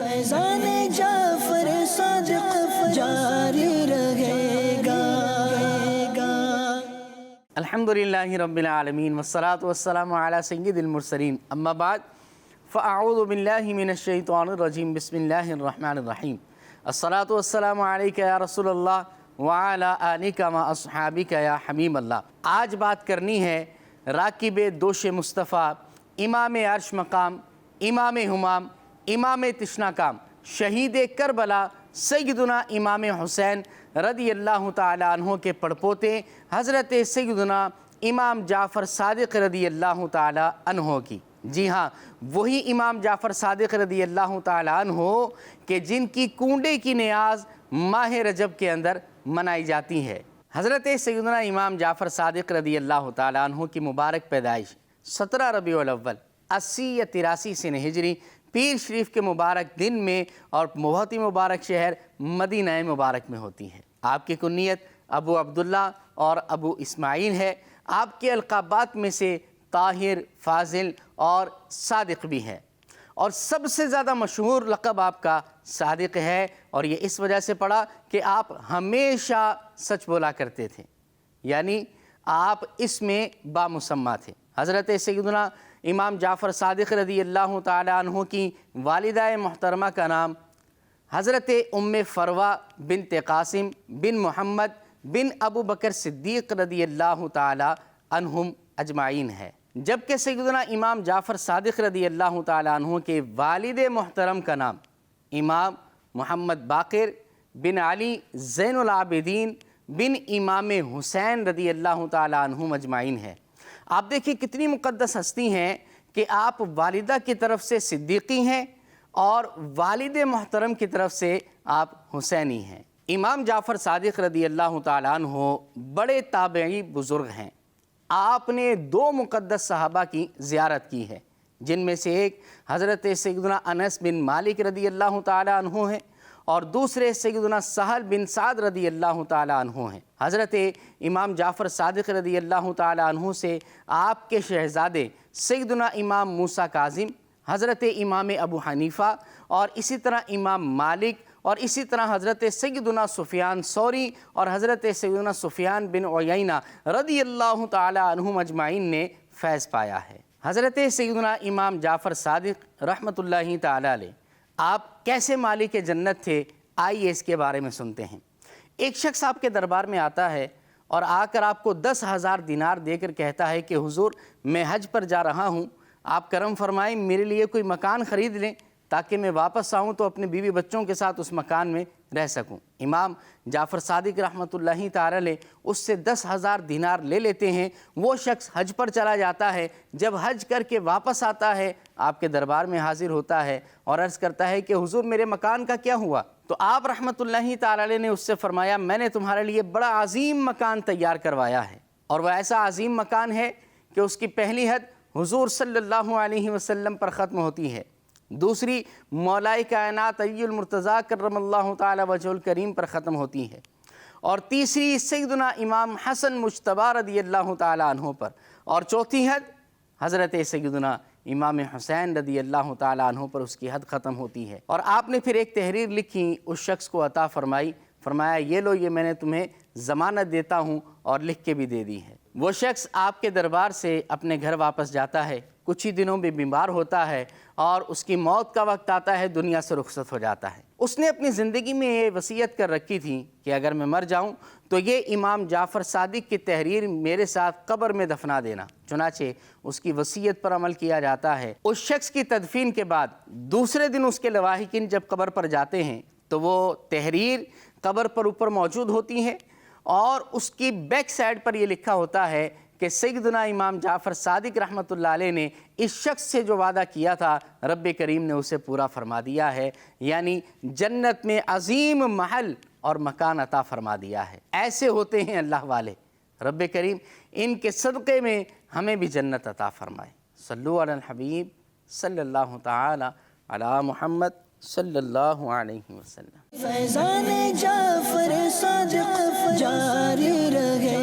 फैज़ान जाफर सादिक़ जारी रहेगा। अल्हम्दुलिल्लाहि रब्बिल आलमीन वस्सलातु वस्सलामु अला सय्यिदिल मुरसलीन अम्मा बाद फ़अऊज़ु बिल्लाहि मिनश शैतानिर रजीम बिस्मिल्लाहिर रहमानिर रहीम अस्सलातु वस्सलामु अलैका या रसूलल्लाह व अला आलिका व अस्हाबिका या हबीबल्लाह। आज बात करनी है राकिबे दोश मुस्तफ़ा, इमाम अर्श मकाम, इमाम हुमाम, इमाम तिश्ना काम, शहीद करबला सैयदुना इमाम हुसैन रदियल्लाहु ताला अन्हो के पड़पोते हज़रत सैयदुना इमाम जाफ़र सादिक़ रदियल्लाहु ताला अन्हो की। जी हाँ, वही इमाम जाफ़र सादिक़ रदियल्लाहु ताला अन्हो के जिनकी कूंडे की नियाज़ माह रजब के अंदर मनाई जाती है। हज़रत सैयदुना इमाम जाफ़र सादिक़ रदियल्लाहु ताला अन्हो की मुबारक पैदाइश 17 रबीउल अव्वल 80 या 83 सन हिजरी पीर शरीफ के मुबारक दिन में और बहुत ही मुबारक शहर मदीना मुबारक में होती है। आपकी कुन्नियत अबू अब्दुल्ला और अबू इस्माइल है। आपके अलक़ाबात में से ताहिर, फ़ाज़िल और सादिक़ भी है, और सबसे ज़्यादा मशहूर लक़ब आपका सादिक़ है। और ये इस वजह से पड़ा कि आप हमेशा सच बोला करते थे, यानी आप इसमें बामुसम्मा थे। हज़रत सैयदुना इमाम जाफ़र सादिक़ रदियल्लाहु ताला अन्हो की वालिदा मोहतरमा का नाम हज़रत उम्मे फ़रवा बिन्त क़ासिम बिन मोहम्मद बिन अबू बकर सिद्दीक़ रदियल्लाहु ताला अन्हुम अजमाइन है, जबकि सैयदुना इमाम जाफ़र सादिक़ रदियल्लाहु ताला अन्हो के वालिद मोहतरम का नाम इमाम मोहम्मद बाक़िर बिन अली ज़ैनुल आबिदीन बिन इमाम हुसैन रदियल्लाहु ताला अन्हुम अजमाइन है। आप देखिए कितनी मुक़द्दस हस्ती हैं कि आप वालिदा की तरफ से सिद्दीक़ी हैं और वालिद मोहतरम की तरफ से आप हुसैनी हैं। इमाम जाफ़र सादिक़ रदियल्लाहु ताला अन्हो बड़े ताबई बुज़ुर्ग हैं। आपने 2 मुक़द्दस सहाबा की ज़ियारत की है, जिनमें से एक हज़रत सैयदुना अनस बिन मालिक रदियल्लाहु ताला अन्हो हैं और दूसरे सैयदुना सहल बिन साद रदियल्लाहु ताला अन्हो हैं। हज़रत इमाम जाफ़र सादिक़ रदियल्लाहु ताला अन्हो से आपके शहज़ादे सैयदुना इमाम मूसा काज़िम, हज़रत इमाम अबू हनीफ़ा और इसी तरह इमाम मालिक और इसी तरह हज़रत सैयदुना सुफ़ियान सौरी और हज़रत सैयदुना सुफ़ियान बिन उयैना रदियल्लाहु ताला अन्हुम अजमाइन ने फैज़ पाया है। हज़रत सैयदुना इमाम जाफ़र सादिक़ रहमतुल्लाहि ताला अलैह आप कैसे मालिक जन्नत थे, आइए इसके बारे में सुनते हैं। एक शख्स आपके दरबार में आता है और आकर आपको 10,000 दिनार देकर कहता है कि हुज़ूर मैं हज पर जा रहा हूँ, आप करम फरमाएं मेरे लिए कोई मकान ख़रीद लें ताकि मैं वापस आऊँ तो अपने बीवी बच्चों के साथ उस मकान में रह सकूँ। इमाम जाफ़र सादिक़ रहमतुल्लाहि ताला अलैह उससे 10,000 दिनार ले लेते हैं। वो शख्स हज पर चला जाता है। जब हज करके वापस आता है आपके दरबार में हाजिर होता है और अर्ज़ करता है कि हुज़ूर मेरे मकान का क्या हुआ? तो आप रहमतुल्लाहि ताला अलैह ने उससे फ़रमाया मैंने तुम्हारे लिए बड़ा अज़ीम मकान तैयार करवाया है, और वह ऐसा अज़ीम मकान है कि उसकी पहली हद हुज़ूर सल्लल्लाहु अलैहि वसल्लम पर ख़त्म होती है, दूसरी मौलाए कायनात अय्युल मुर्तज़ा करमल्लाहु ताला वजहुल करीम पर ख़त्म होती है, और तीसरी सैयदुना इमाम हसन मुज्तबा रदियल्लाहु ताला अन्हो पर, और चौथी हद हज़रत सैयदुना इमाम हुसैन रदियल्लाहु ताला अन्हो पर उसकी हद ख़त्म होती है। और आपने फिर एक तहरीर लिखी, उस शख्स को अता फरमाई, फरमाया ये लो ये मैंने तुम्हें ज़मानत देता हूँ, और लिख के भी दे दी है। वो शख्स आपके दरबार से अपने घर वापस जाता है, कुछ ही दिनों में बीमार होता है और उसकी मौत का वक्त आता है, दुनिया से रुखसत हो जाता है। उसने अपनी ज़िंदगी में ये वसीयत कर रखी थी कि अगर मैं मर जाऊं तो ये इमाम जाफ़र सादिक़ की तहरीर मेरे साथ कब्र में दफना देना। चुनाचे उसकी वसीयत पर अमल किया जाता है। उस शख्स की तदफीन के बाद दूसरे दिन उसके लवाहिकीन जब कब्र पर जाते हैं तो वो तहरीर कब्र पर ऊपर मौजूद होती है, और उसकी बैक साइड पर ये लिखा होता है कि सैयदुना इमाम जाफ़र सादिक़ रहमतुल्लाह अलैह ने इस शख्स से जो वादा किया था रब्बे करीम ने उसे पूरा फरमा दिया है, यानी जन्नत में अज़ीम महल और मकान अता फरमा दिया है। ऐसे होते हैं अल्लाह वाले। रब्बे करीम इनके सदक़े में हमें भी जन्नत अता फरमाए। सल्लु अलल हबीब सल्लल्लाहु ताला अला मुहम्मद सल्लल्लाहु अलैहि वसल्लम। फैज़ान जाफ़र सादिक़ जारी रहे।